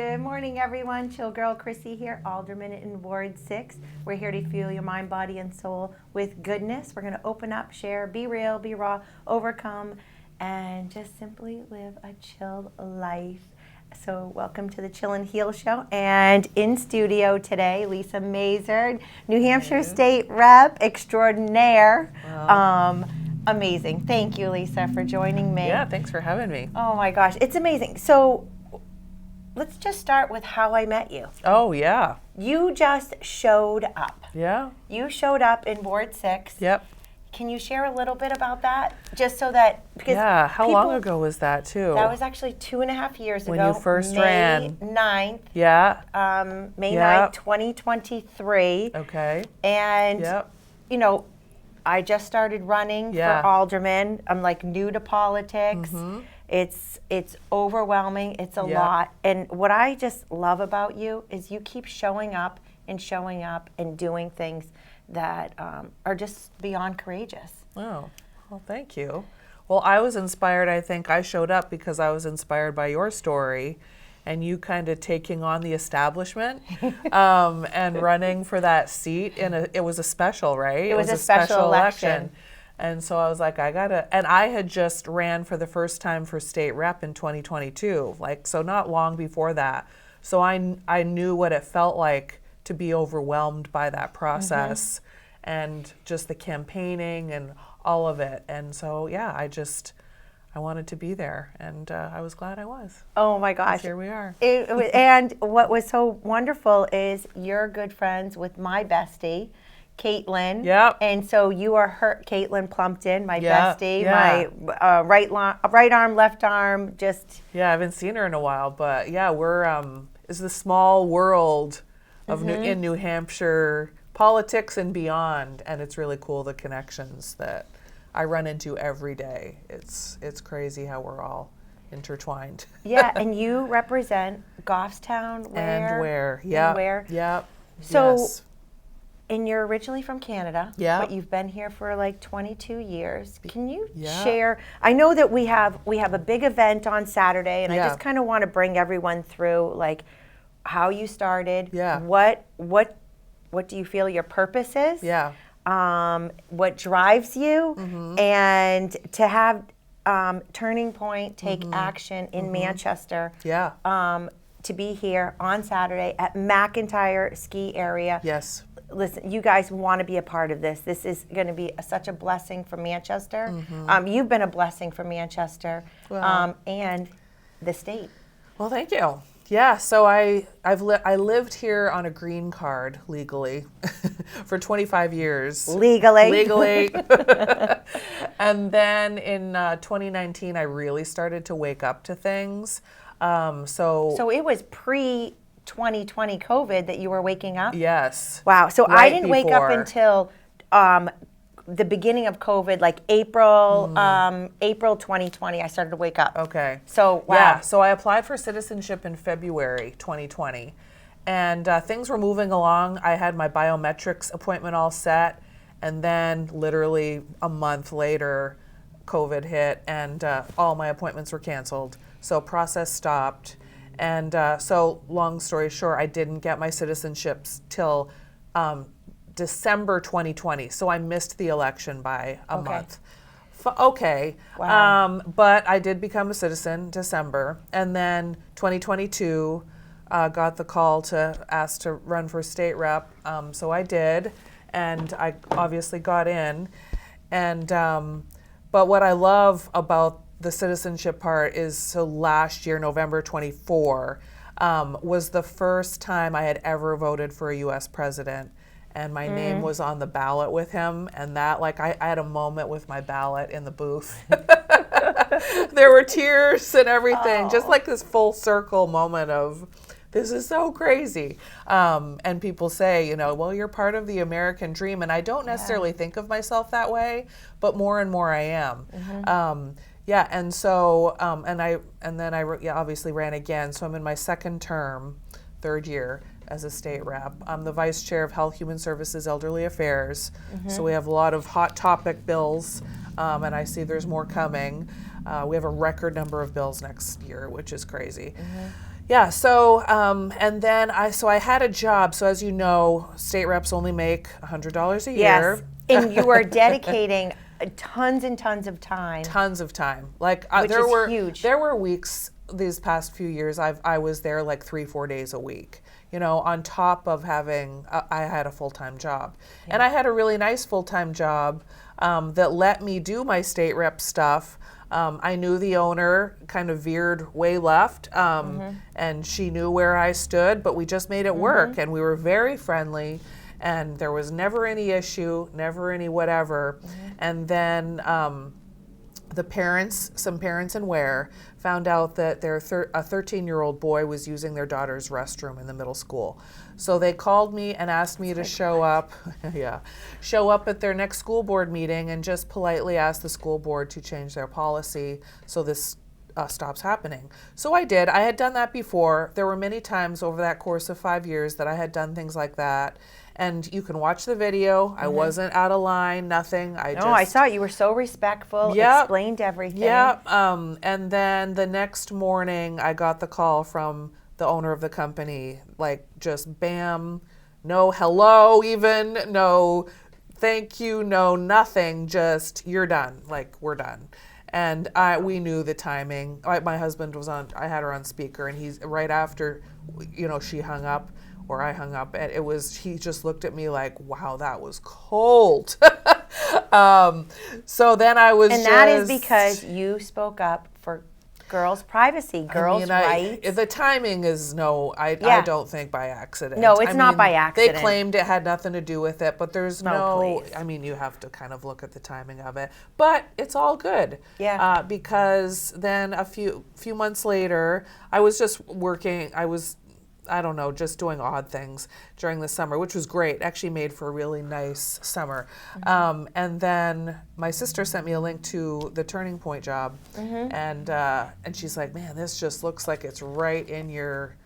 Good morning, everyone. Chill Girl Chrissy here, Alderman in Ward 6. We're here to fuel your mind, body, and soul with goodness. We're going to open up, share, be real, be raw, overcome, and just simply live a chill life. So welcome to the Chill and Heal Show. And in studio today, Lisa Mazur, New Hampshire State Rep Extraordinaire. Wow. Amazing. Thank you, Lisa, for joining me. Yeah, thanks for having me. Oh my gosh, it's amazing. So let's just start with how I met you. Oh, yeah. You just showed up. Yeah. You showed up in Ward 6. Yep. Can you share a little bit about that? Just so that, because yeah, how long ago was that, too? That was actually 2.5 years ago. When you first ran. May 9th. Yeah. May 9th, 2023. Okay. And, you know, I just started running for alderman. I'm like new to politics. Mm-hmm. It's overwhelming. It's a lot. And what I just love about you is you keep showing up and doing things that are just beyond courageous. Oh, well, thank you. Well, I was inspired. I think I showed up because I was inspired by your story and you kind of taking on the establishment and running for that seat. It was a special, right? It was a special election. And so I was like, and I had just ran for the first time for state rep in 2022, so not long before that. So I knew what it felt like to be overwhelmed by that process and just the campaigning and all of it. And so, yeah, I wanted to be there, and I was glad I was. Oh my gosh. Here we are. And what was so wonderful is you're good friends with my bestie, Caitlin. Yep. And so you are Caitlin Plumpton, my bestie, my right arm, left arm, just. Yeah, I haven't seen her in a while, but yeah, it's the small world of in New Hampshire politics and beyond, and it's really cool, the connections that I run into every day. It's crazy how we're all intertwined. Yeah, and you represent Goffstown, Ware. Yeah. Yep. So. Yes. And you're originally from Canada, but you've been here for like 22 years. Can you share? I know that we have a big event on Saturday, and I just kind of want to bring everyone through like how you started. Yeah. What do you feel your purpose is? Yeah. What drives you, and to have Turning Point take action in Manchester. Yeah. To be here on Saturday at McIntyre Ski Area. Yes. Listen, you guys want to be a part of this. This is going to be such a blessing for Manchester. You've been a blessing for Manchester and the state. Well, thank you. Yeah, so I lived here on a green card legally for 25 years. Legally. And then in 2019, I really started to wake up to things. So it was pre-2020 COVID that you were waking up? Yes. Wow. So right I didn't wake up until the beginning of COVID, like April 2020, I started to wake up. Okay. So, wow. Yeah, so I applied for citizenship in February 2020. And things were moving along. I had my biometrics appointment all set. And then literally a month later, COVID hit and all my appointments were canceled. So process stopped. And so long story short, I didn't get my citizenships till December 2020. So I missed the election by a month. Wow. But I did become a citizen December. And then 2022, got the call to ask to run for state rep. So I did. And I obviously got in. And but what I love about the citizenship part is, so last year, November 24, was the first time I had ever voted for a U.S. president. And my name was on the ballot with him. And that, I had a moment with my ballot in the booth. There were tears and everything. Just like this full circle moment of, this is so crazy. And people say, well, you're part of the American dream. And I don't necessarily think of myself that way, but more and more I am. Yeah, and so, and then I obviously ran again. So I'm in my second term, third year as a state rep. I'm the vice chair of Health, Human Services, Elderly Affairs. So we have a lot of hot topic bills, and I see there's more coming. We have a record number of bills next year, which is crazy. Yeah, so and then I had a job. So as you know, state reps only make $100 a year. Yes, and you are dedicating tons and tons of time. Tons of time. Like Which there is were huge. there were weeks these past few years I was there like 3-4 days a week. On top of having I had a full-time job, and I had a really nice full-time job that let me do my state rep stuff. I knew the owner kind of veered way left, and she knew where I stood, but we just made it work, and we were very friendly, and there was never any issue, never any whatever. And then some parents in Ware, found out that a 13-year-old boy was using their daughter's restroom in the middle school. So they called me and asked me to show up at their next school board meeting and just politely ask the school board to change their policy so this stops happening. So I did. I had done that before. There were many times over that course of 5 years that I had done things like that. And you can watch the video. I wasn't out of line, nothing. I saw it. You were so respectful, explained everything. Yeah. And then the next morning, I got the call from the owner of the company, like just bam, no hello even, no thank you, no nothing, just you're done, like we're done. And we knew the timing. My husband was on, I had her on speaker, and he's right after, she hung up, or I hung up, and he just looked at me like, wow, that was cold. So then I was And that is because you spoke up for girls' privacy, girls' rights. The timing is I don't think by accident. No, it's not by accident. They claimed it had nothing to do with it, but there's please. you have to kind of look at the timing of it. But it's all good. Yeah. Because then a few months later, I was just working, just doing odd things during the summer, which was great. Actually made for a really nice summer. And then my sister sent me a link to the Turning Point job. And she's like, man, this just looks like it's right in your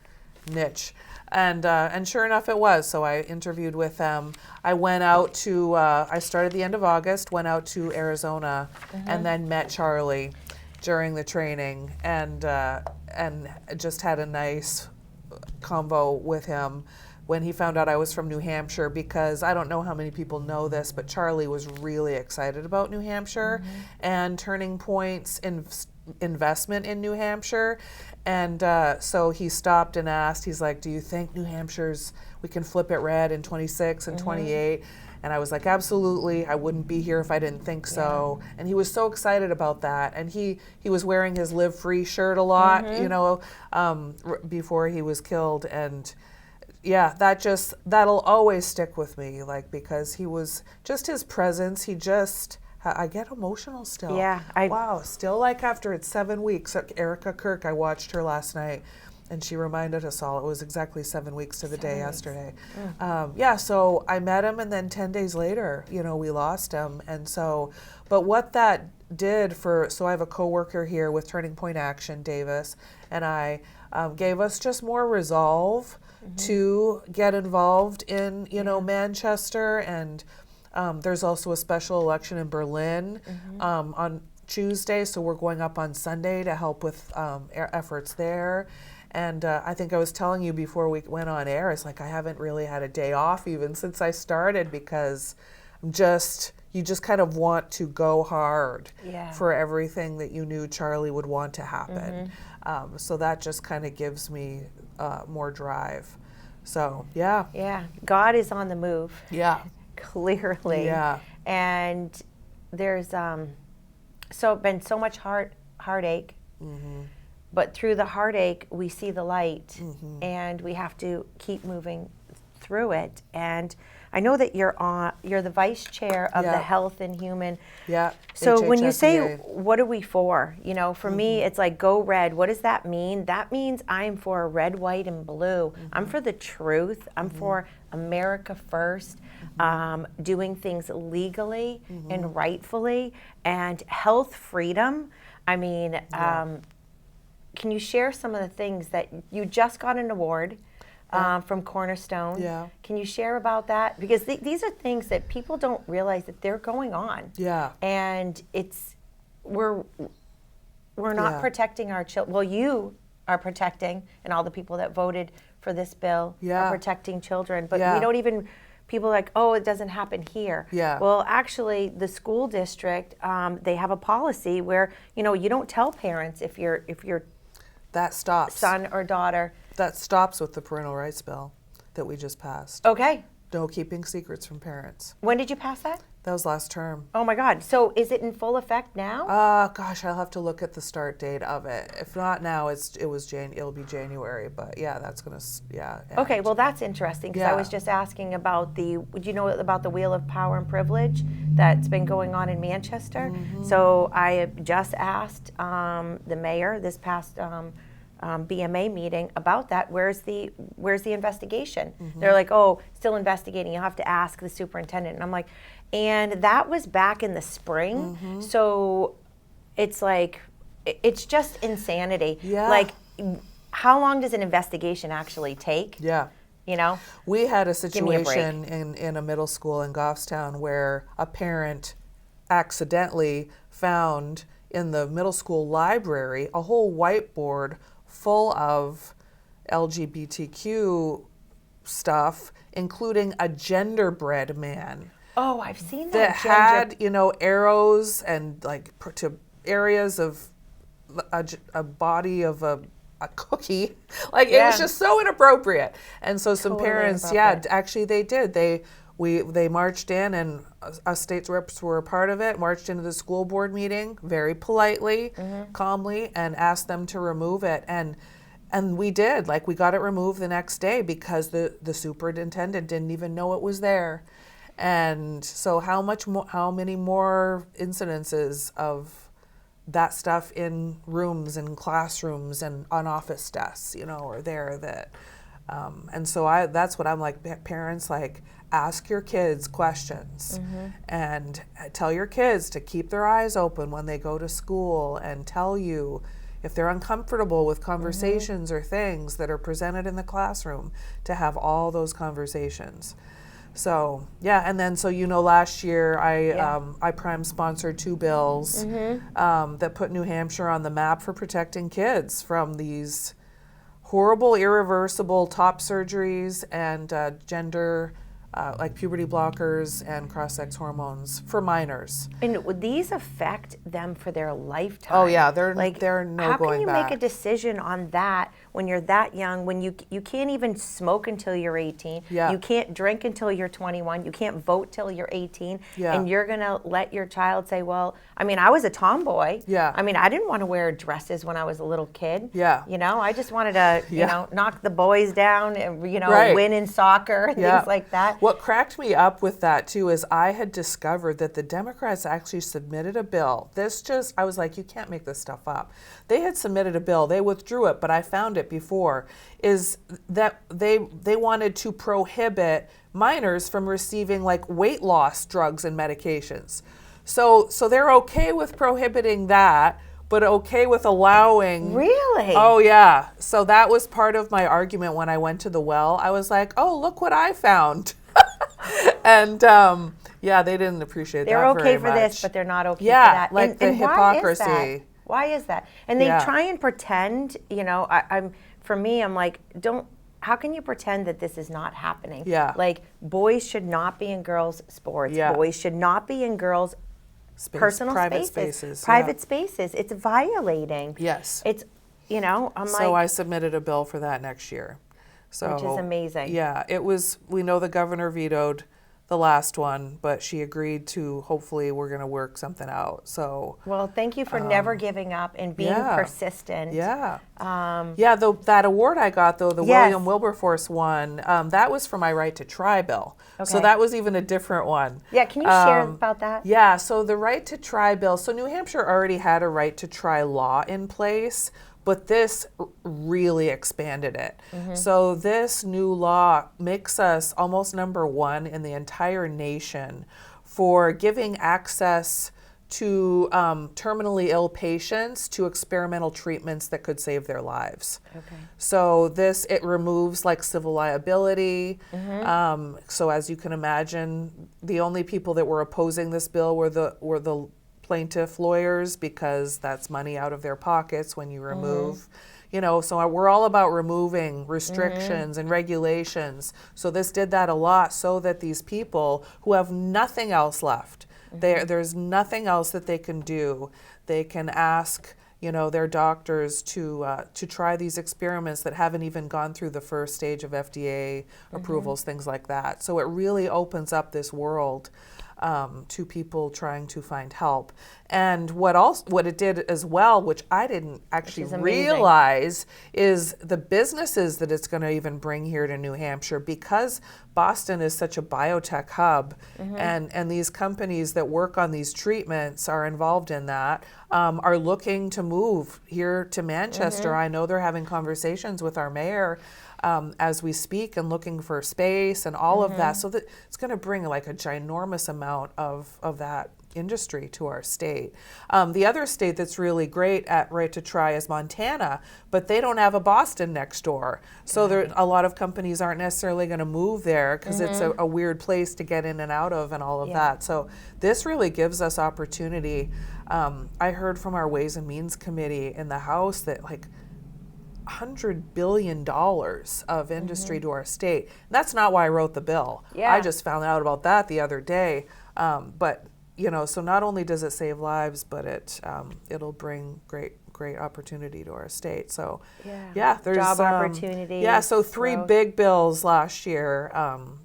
niche. And sure enough, it was. So I interviewed with them. I went out to, I started the end of August, went out to Arizona, and then met Charlie during the training, and just had a nice convo with him when he found out I was from New Hampshire, because I don't know how many people know this, but Charlie was really excited about New Hampshire and Turning Point's investment in New Hampshire. And so he stopped and asked, he's like, do you think New Hampshire's, we can flip it red in 26 and 28? And I was like, absolutely, I wouldn't be here if I didn't think so. And he was so excited about that. And he was wearing his Live Free shirt a lot, before he was killed. And yeah, that'll always stick with me, like, because he was just his presence. I get emotional still. Yeah. Wow, still like after it's 7 weeks. Erica Kirk, I watched her last night. And she reminded us all, it was exactly 7 weeks to the day yesterday. So I met him, and then 10 days later, we lost him. And so, but what that did so I have a coworker here with Turning Point Action, Davis, and I gave us just more resolve to get involved in, Manchester. And there's also a special election in Berlin on Tuesday. So we're going up on Sunday to help with efforts there. And I think I was telling you before we went on air, it's like I haven't really had a day off even since I started, because you just kind of want to go hard for everything that you knew Charlie would want to happen. So that just kind of gives me more drive. So, yeah. Yeah. God is on the move. Yeah. Clearly. Yeah. And there's been so much heartache. But through the heartache, we see the light, and we have to keep moving through it. And I know that you're the vice chair of the Health and Human. Yeah. So when you say, what are we for? For me, it's like, go red. What does that mean? That means I'm for red, white, and blue. I'm for the truth. I'm for America first, doing things legally and rightfully, and health freedom. I mean, can you share some of the things that you just got an award from Cornerstone? Yeah. Can you share about that? Because these are things that people don't realize that they're going on. Yeah. And we're not protecting our children. Well, you are protecting, and all the people that voted for this bill Yeah. are protecting children. But Yeah. we don't even, people are like, oh, it doesn't happen here. Yeah. Well, actually, the school district, they have a policy where, you don't tell parents if your That stops. son or daughter. That stops with the parental rights bill that we just passed. Okay. No keeping secrets from parents. When did you pass that? That was last term. Oh my God. So is it in full effect now? Gosh, I'll have to look at the start date of it. If not now, it'll be January. But yeah, that's gonna end. Okay, well that's interesting because I Yeah. was just asking about would you know about the Wheel of Power and Privilege that's been going on in Manchester? So I just asked the mayor this past BMA meeting about that. Where's the investigation? They're like, oh, still investigating. You'll have to ask the superintendent. And I'm like, and that was back in the spring. So it's like, it's just insanity. Yeah. Like, how long does an investigation actually take? Yeah. We had a me a situation in a middle school in Goffstown where a parent accidentally found in the middle school library a whole whiteboard full of LGBTQ stuff, including a genderbread man Oh, I've seen that had, arrows and like to areas of a body of a cookie. Like it was just so inappropriate. And so some Totally parents, inappropriate. actually they did. They marched in, and us state reps were a part of it, marched into the school board meeting very politely, calmly, and asked them to remove it. And we did. Like, we got it removed the next day because the superintendent didn't even know it was there. And so how many more incidences of that stuff in rooms and classrooms and on office desks, are there that, and so that's what I'm like, parents, like, ask your kids questions and tell your kids to keep their eyes open when they go to school, and tell you if they're uncomfortable with conversations or things that are presented in the classroom, to have all those conversations. So and then last year I prime sponsored 2 bills that put New Hampshire on the map for protecting kids from these horrible, irreversible top surgeries and gender, like puberty blockers and cross-sex hormones for minors. And would these affect them for their lifetime? Oh yeah, they're no how going back. can you make a decision on that when you're that young, when you can't even smoke until you're 18, you can't drink until you're 21, you can't vote till you're 18, and you're gonna let your child say, well, I was a tomboy. I didn't want to wear dresses when I was a little kid. I just wanted to, knock the boys down and, win in soccer and things like that. What cracked me up with that too is I had discovered that the Democrats actually submitted a bill. I was like, you can't make this stuff up. They had submitted a bill, they withdrew it, but I found it before, is that they wanted to prohibit minors from receiving like weight loss drugs and medications. So they're okay with prohibiting that, but okay with allowing. Really? Oh yeah. So that was part of my argument when I went to the well. I was like, oh, look what I found. And they didn't appreciate they're that okay very for much. this, but they're not okay for that. Like the hypocrisy. Why is that? And they try and pretend, I'm like, how can you pretend that this is not happening? Like, boys should not be in girls' sports. Boys should not be in girls' personal private spaces. Private spaces. It's violating. Yes. It's, I'm like. So I submitted a bill for that next year. So, which is amazing. Yeah, we know the governor vetoed the last one, but she agreed to, hopefully we're going to work something out. So. Well, thank you for never giving up and being persistent. Yeah. That award I got, though, the William Wilberforce one, that was for my Right to Try bill. Okay. So that was even a different one. Yeah, can you share about that? Yeah, so the Right to Try bill, so New Hampshire already had a Right to Try law in place, but this really expanded it. So this new law makes us almost number 1 in the entire nation for giving access to terminally ill patients to experimental treatments that could save their lives. Okay. So it removes like civil liability. So as you can imagine, the only people that were opposing this bill were the plaintiff lawyers because that's money out of their pockets when you remove. You know, so we're all about removing restrictions and regulations. So this did that a lot so that these people who have nothing else left, there's nothing else that they can do. They can ask, you know, their doctors to try these experiments that haven't even gone through the first stage of FDA approvals, things like that. So it really opens up this world to people trying to find help. And what it did as well, which I didn't actually realize, is the businesses that it's going to even bring here to New Hampshire, because Boston is such a biotech hub, and these companies that work on these treatments are involved in that, are looking to move here to Manchester. I know they're having conversations with our mayor as we speak and looking for space and all of that. So that it's going to bring like a ginormous amount of that industry to our state. The other state that's really great at right to try is Montana, but they don't have a Boston next door. So there, a lot of companies aren't necessarily going to move there because it's a weird place to get in and out of and all of that. So this really gives us opportunity. I heard from our Ways and Means Committee in the House that like $100 billion of industry to our state. And that's not why I wrote the bill. I just found out about that the other day. But you know, so not only does it save lives, but it'll bring great opportunity to our state. So there's job opportunities. Yeah, so 3 big bills last year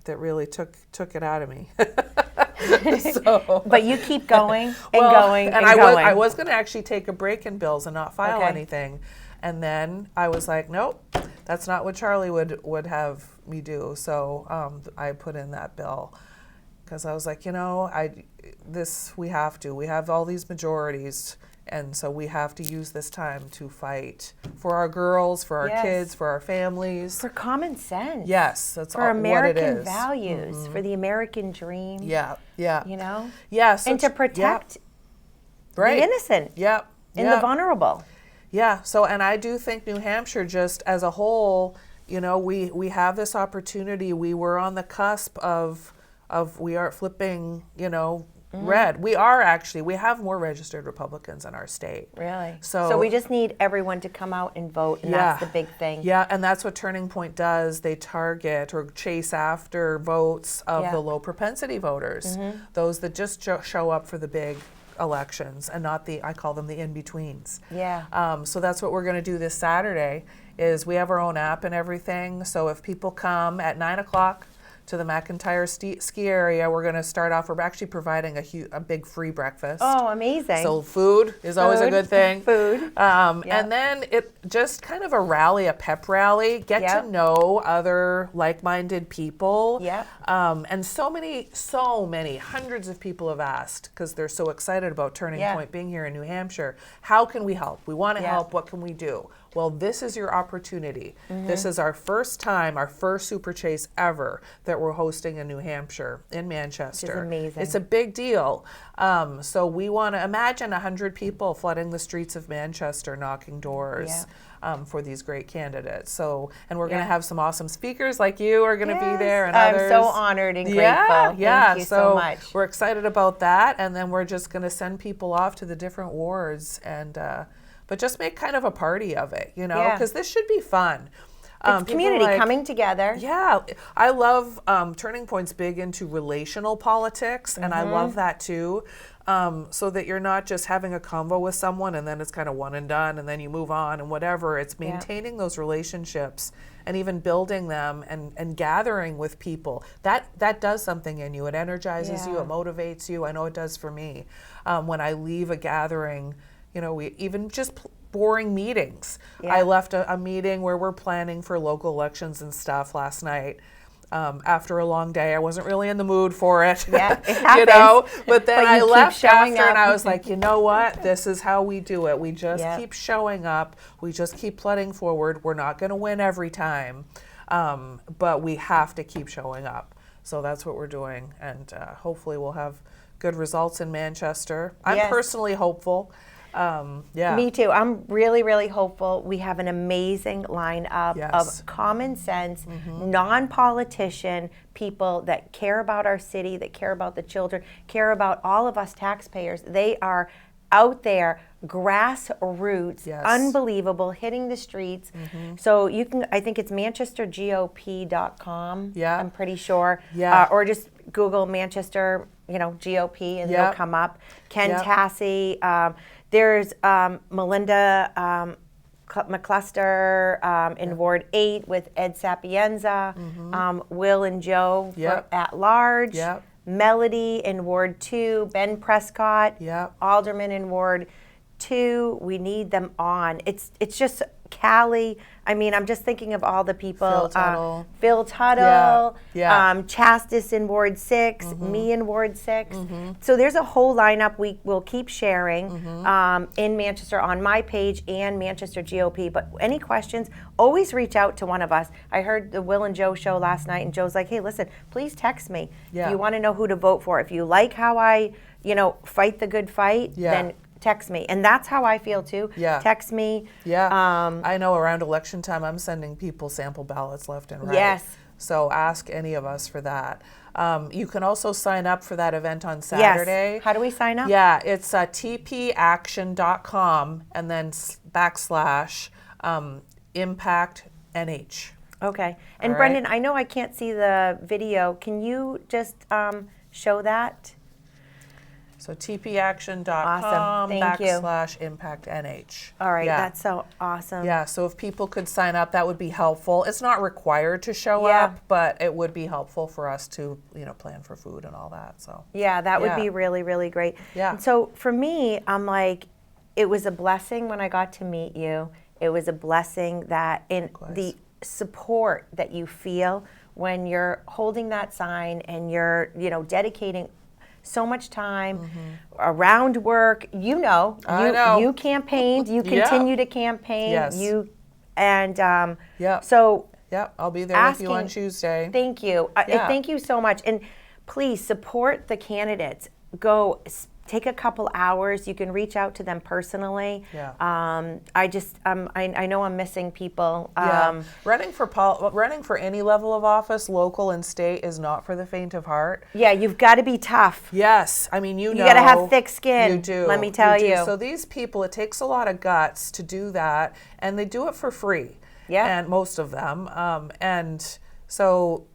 that really took it out of me. So, but you keep going and going and going. I was going to actually take a break in bills and not file anything. And then I was like, nope, that's not what Charlie would have me do. So I put in that bill because I was like, you know, we have all these majorities, and so we have to use this time to fight for our girls, for our kids, for our families. For common sense. Yes, that's for American what it is. Values, for the American dream. Yeah. You know? Yeah. So and to protect the innocent. And the vulnerable. Yeah, so, and I do think New Hampshire just as a whole, you know, we have this opportunity. We were on the cusp of we are flipping, you know, red. We have more registered Republicans in our state. Really? So we just need everyone to come out and vote, and that's the big thing. Yeah, and that's what Turning Point does. They target or chase after votes of the low propensity voters, those that just show up for the big elections and not I call them the in-betweens. So that's what we're going to do this Saturday is we have our own app and everything. So if people come at 9 o'clock to the McIntyre ski area, we're going to start off. We're actually providing a big free breakfast. Oh, amazing. So food is always a good thing. Food. And then it just kind of a pep rally, get to know other like-minded people. And so many, hundreds of people have asked because they're so excited about Turning Point being here in New Hampshire. How can we help? We want to help. What can we do? Well, this is your opportunity. This is our first Super Chase ever that we're hosting in New Hampshire, in Manchester. Which is amazing. It's a big deal. So we want to imagine 100 people flooding the streets of Manchester, knocking doors for these great candidates. So, and we're going to have some awesome speakers like you are going to be there, and others. I'm so honored and grateful. Thank you so much. We're excited about that, and then we're just going to send people off to the different wards and but just make kind of a party of it, you know, because this should be fun. It's community coming together. Yeah, I love Turning Point's big into relational politics, and I love that too. So that you're not just having a convo with someone and then it's kind of one and done and then you move on and whatever. It's maintaining those relationships and even building them and gathering with people. That does something in you. It energizes you. It motivates you. I know it does for me. When I leave a gathering, you know, we even just boring meetings. I left a meeting where we're planning for local elections and stuff last night. After a long day, I wasn't really in the mood for it. Yeah, it happens. You know, but then I left after up. and I was like, you know what? This is how we do it. We just keep showing up. We just keep plodding forward. We're not going to win every time, but we have to keep showing up. So that's what we're doing, and hopefully we'll have good results in Manchester. I'm personally hopeful. Yeah. Me too. I'm really, really hopeful. We have an amazing lineup Yes. of common sense, non-politician people that care about our city, that care about the children, care about all of us taxpayers. They are out there, grassroots, Yes. unbelievable, hitting the streets. So you can, I think it's manchestergop.com. Yeah. I'm pretty sure. Yeah. Or just Google Manchester, GOP, and Yep. it'll come up. Ken Yep. Tassie. There's Melinda McCluster in Ward 8 with Ed Sapienza. Will and Joe Yep. at large. Yep. Melody in Ward 2, Ben Prescott, Yep. Alderman in Ward 2. We need them on. It's just Callie. I mean, I'm just thinking of all the people. Phil Tuttle. Phil Tuttle. Yeah. Chastis in Ward 6, me in Ward 6. So there's a whole lineup we will keep sharing in Manchester on my page and Manchester GOP. But any questions, always reach out to one of us. I heard the Will and Joe show last night, and Joe's like, hey, listen, please text me. Yeah. If you want to know who to vote for. If you like how I, fight the good fight, Yeah. then text me. And that's how I feel too. Yeah. Text me. Yeah. I know around election time, I'm sending people sample ballots left and right. Yes. So ask any of us for that. You can also sign up for that event on Saturday. Yes. How do we sign up? Yeah, it's tpaction.com and then / impact NH. Okay. And All right. Brendan, I know I can't see the video. Can you just show that? So tpaction.com Awesome. Thank you. / impact NH. All right. Yeah. That's so awesome. Yeah, so if people could sign up, that would be helpful. It's not required to show Yeah. up, but it would be helpful for us to, plan for food and all that. So Yeah, that would Yeah. be really, really great. Yeah. And so for me, I'm like, it was a blessing when I got to meet you. It was a blessing that in Likewise. the support that you feel when you're holding that sign and you're, dedicating so much time around work. I know. You campaigned. You Yeah. continue to campaign. Yes. So Yep, I'll be there with you on asking- Tuesday. thank you. Yeah. Thank you so much. And please support the candidates. Go take a couple hours. You can reach out to them personally. Yeah. I know I'm missing people. Yeah. Running for any level of office, local and state, is not for the faint of heart. Yeah, you've got to be tough. Yes, I mean, you got to have thick You skin. do. Let me tell do. you. So these people, it takes a lot of guts to do that, and they do it for free. Yeah. And most of them, and so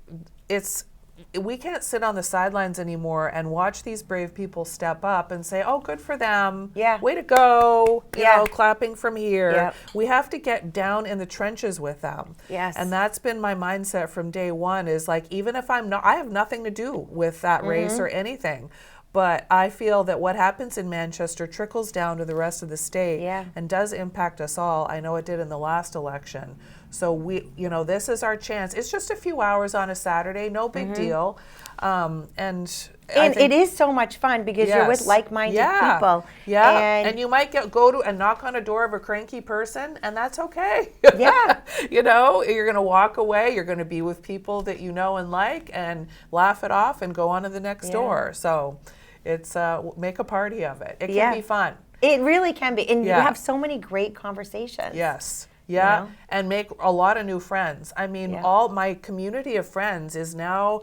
we can't sit on the sidelines anymore and watch these brave people step up and say, oh, good for them. Yeah. Way to go. Yeah. Clapping from here. Yep. We have to get down in the trenches with them. Yes. And that's been my mindset from day one, is like, even if I have nothing to do with that race or anything. But I feel that what happens in Manchester trickles down to the rest of the state Yeah. and does impact us all. I know it did in the last election. So this is our chance. It's just a few hours on a Saturday, no big deal. And I think, it is so much fun because you're with Yes. like-minded Yeah. people. Yeah, And you might go to and knock on a door of a cranky person, and that's okay. Yeah. You're going to walk away. You're going to be with people that you know and like, and laugh it off and go on to the next door. So it's make a party of it. It can Yeah. be fun. it really can be. And Yeah. you have so many great conversations. Yes. Yeah. know? And make a lot of new friends. I mean, Yeah. all my community of friends is now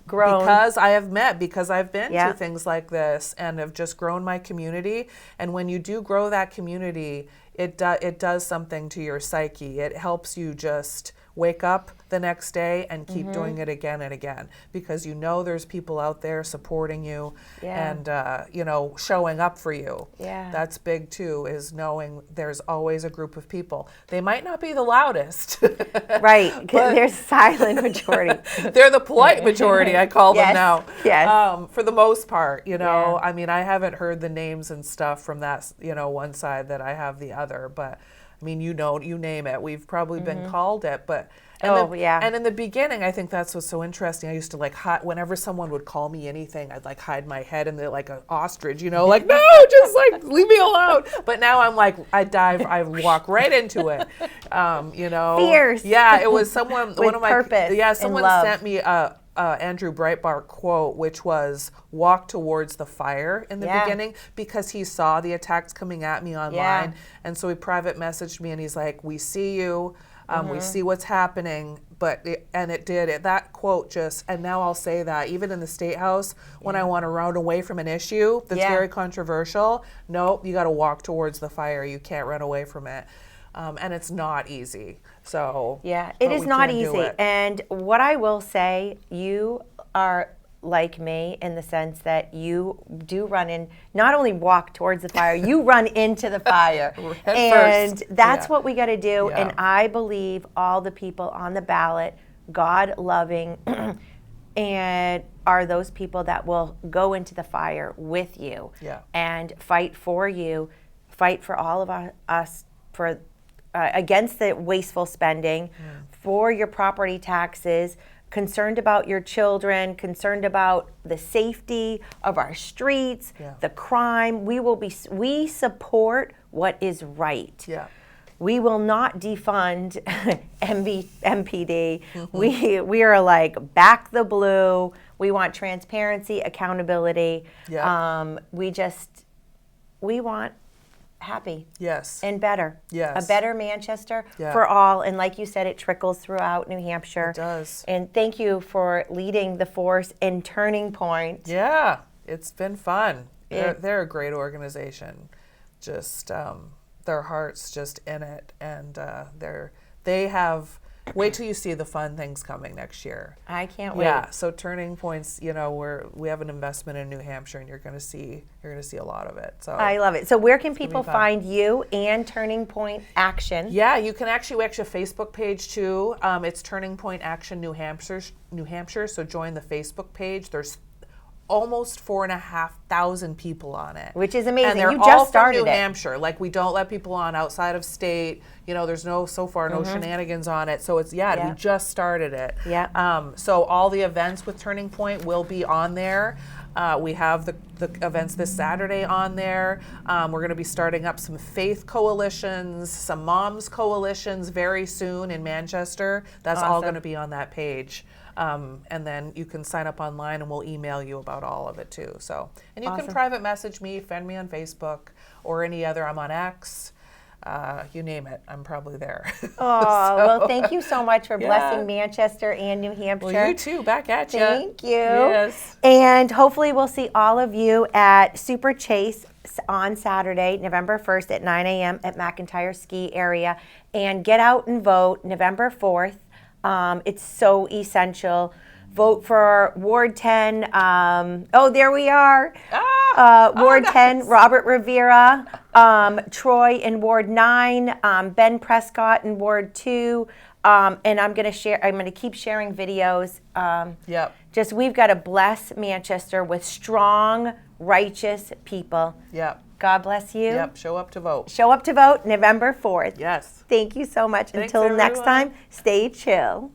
Grown. because I've been Yeah. to things like this and have just grown my community. And when you do grow that community, it does something to your psyche. It helps you just wake up the next day and keep doing it again and again, because there's people out there supporting you Yeah. and showing up for you. Yeah. That's big too, is knowing there's always a group of people. They might not be the loudest. Right. 'Cause But- there's silent majority. They're the polite majority, I call them Yes, now. yes. For the most part, Yeah. I mean, I haven't heard the names and stuff from that, one side that I have the other, but I mean, you name it. We've probably been called it, but. Yeah. And in the beginning, I think that's what's so interesting. I used to hide, whenever someone would call me anything, I'd hide my head in the, like an ostrich, no, just leave me alone. But now I'm I walk right into it, Fierce. Yeah, it was someone, With purpose yeah, and someone love. sent me a Andrew Breitbart quote, which was "walk towards the fire" in the Yeah. beginning, because he saw the attacks coming at me online, Yeah. and so he private messaged me, and he's like, "We see you, we see what's happening." But that quote just, and now I'll say that even in the State House, when I want to run away from an issue that's Yeah. very controversial, no, you got to walk towards the fire. You can't run away from it. And it's not easy. So Yeah, it but is we not can do easy. it. And what I will say, you are like me in the sense that you do run in, not only walk towards the fire, you run into the fire. Head And first. that's Yeah. what we got to do. Yeah. And I believe all the people on the ballot, God loving, and are those people that will go into the fire with you Yeah. and fight for you, fight for all of us for against the wasteful spending, for your property taxes, concerned about your children, concerned about the safety of our streets, Yeah. the crime. We support what is right. Yeah. We will not defund MPD. We are like, back the blue. We want transparency, accountability. Yeah. We want happy Yes. and better. Yes. A better Manchester Yeah. for all. And like you said, it trickles throughout New Hampshire. It does. And thank you for leading the force in Turning Point. Yeah, it's been fun. It- They're a great organization. Just their heart's just in it, and they have. Wait till you see the fun things coming next year. I can't wait. Yeah, so Turning Points, we have an investment in New Hampshire, and you're going to see a lot of it. So I love it. So where can people fun. find you and Turning Point Action? yeah, you can we actually have a Facebook page too. It's Turning Point Action New Hampshire. So join the Facebook page. There's almost 4,500 people on it, Which is amazing. And they're You all just from started New it. Hampshire. Like, we don't let people on outside of state. There's no shenanigans on it. So it's Yeah. we just started it. Yeah. So all the events with Turning Point will be on there. We have the events this Saturday on there. We're going to be starting up some faith coalitions, some moms coalitions very soon in Manchester. That's all Awesome. going to be on that page. And then you can sign up online, and we'll email you about all of it too. So, and you Awesome. can private message me, friend me on Facebook or any other. I'm on X. You name it, I'm probably there. Oh, well, thank you so much for Yeah. blessing Manchester and New Hampshire. Well, you too. Back at you. Thank you. Yes. And hopefully we'll see all of you at Super Chase on Saturday, November 1st at 9 a.m. at McIntyre Ski Area. And get out and vote November 4th. It's so essential. Vote for Ward 10. There we are. Ward 10, Robert Rivera. Troy in Ward 9. Ben Prescott in Ward 2. And I'm going to keep sharing videos. Yep. We've got to bless Manchester with strong, righteous people. Yep. God bless you. Yep. Show up to vote. Show up to vote November 4th. Yes. Thank you so much. Thanks, Until next everyone. time, stay chill.